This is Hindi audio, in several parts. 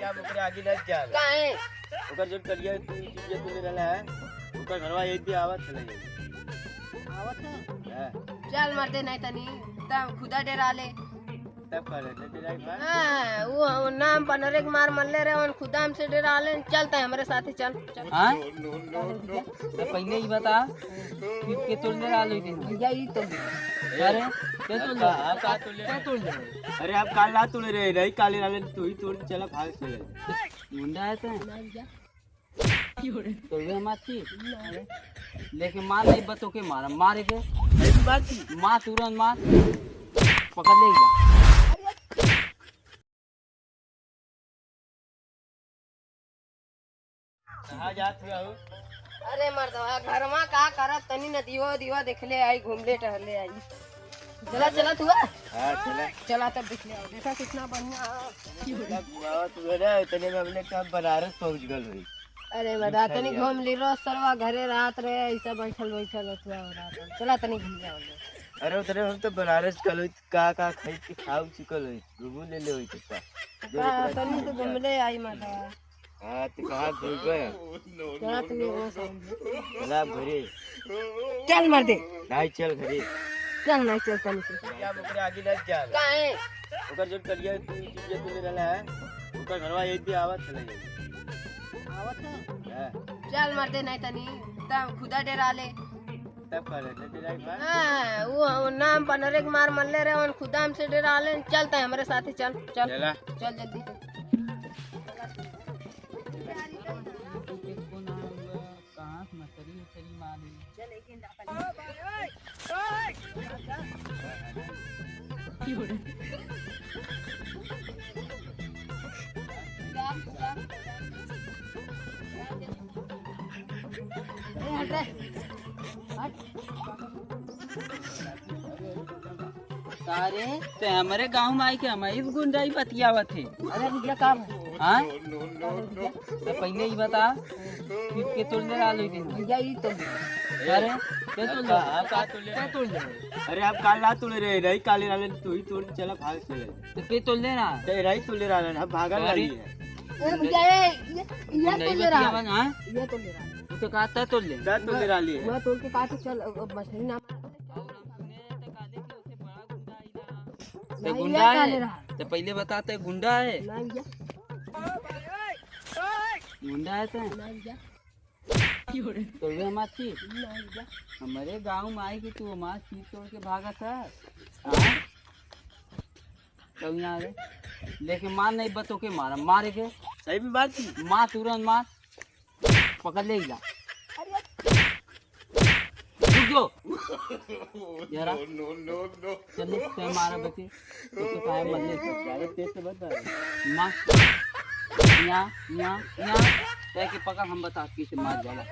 या ओकरे आगे न जा काहे ओकर जो करिया तू चीज तू ले रहला है ओकर घरवा एक भी आवत चले आवत है हां चल मरते नहीं तनी तब खुदा डेरा ले तब करे न तेरा एक बार हाँ, वो नाम बनरे के मार मल्ले रहे और खुदा हमसे डरा ले चलता है हमारे साथ ही चल चल हाँ तो पहले ही बता कि के तोड़ ले रहा लो दिन भैया ये तो अरे के तोड़ ले का तू ले के तोड़ ले अरे आप काल ना तोड़ रहे नहीं काले वाले तू ही तोड़ चला भाग से मुंडा है तो ये माची लेकिन मार नहीं बतो के मारा मारे के ऐसी बात थी मार तुरंत मार पकड़ ले जा कहां जात हुआ हो अरे मर्दवा घर में का करत तनी न दिवा दिवा देखले आई घूमले टहले आई चला चला तू हां चला चला तब देख ले आओ देखा कितना बढ़िया तू रे इतने में हमने कब बनारस पहुंच गल हुई अरे बता तनी घूम ली रोज सरवा घरे रात रे ऐसा बैठल बैठल होता रात चला तनी घूम जाओ अरे उधर हम तो बनारस कल हुई का खाई के खाऊ चुकल हुई घूमू ले ले हुई तो तनी तो घूमले आई माता हां तो कहां घूम गए चला तनी वो समझ चला घरे चल मर दे नहीं चल घरे चल नहीं चल तनी से या ओकरे आगे न जा काहे ओकर जो करिया तू चीज तू ले रहला है ओकर घरवा एक भी आवत चले आवत है हां चल मर दे नहीं तनी तब खुदा डेरा ले तब करे न तेरा एक बार हाँ, वो नाम बनरे के मार मल्ले रहे और खुदा हमसे डरा ले चलता है हमारे साथ ही चल चल चला चल जल्दी से कहाँ से मछली मारी हट रे हट सारे तो हमारे गांव में आई के हमारी भी गुंडाई बतियावत थे अरे भैया काम है हाँ तो पहले ही बता कि के तोड़ ले रहा लो दिन भैया ये तो अरे के तोड़ ले का तोड़ ले के तोड़ ले अरे आप काल ना तोड़ रहे नहीं काले वाले तू ही तोड़ चला भाग से तो के तोड़ ले रहा तेरा ही तोड़ ले रहा है अब भागल वाली है अरे भैया ये तो ले रहा है हाँ ये तो ले रहा है तो कहता तोड़ ले क्या तोड़ ले रही है मैं तोड़ के काट चल अब मछली ना तो गुंडा है तो पहले बताते गुंडा है ना भैया गुंडा है तो ना भैया तो ये माची ना भैया हमारे गांव में आई कि तू हमारा चीज तोड़ के भागा था तो यहाँ रे लेकिन मार नहीं बतो के मारा मारे के सही में बात थी मार तुरंत मार पकड़ ले जा रुक जरा चल ते मारा बचे तो काय मरले ज्यादा तेज से बता मार यहाँ ते के पकड़ हम बता किसे मार जाला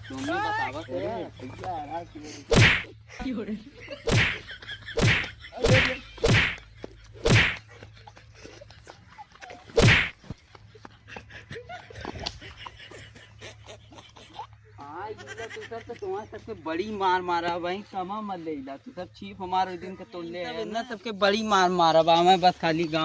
तुमने बतावा करे तू सब तो तुम्हारे सबके बड़ी मार मारा वही समा मत ले तू सब चीफ हमारे दिन के तोड़ ले ना सबके बड़ी मार मारा बा मैं बस खाली गांव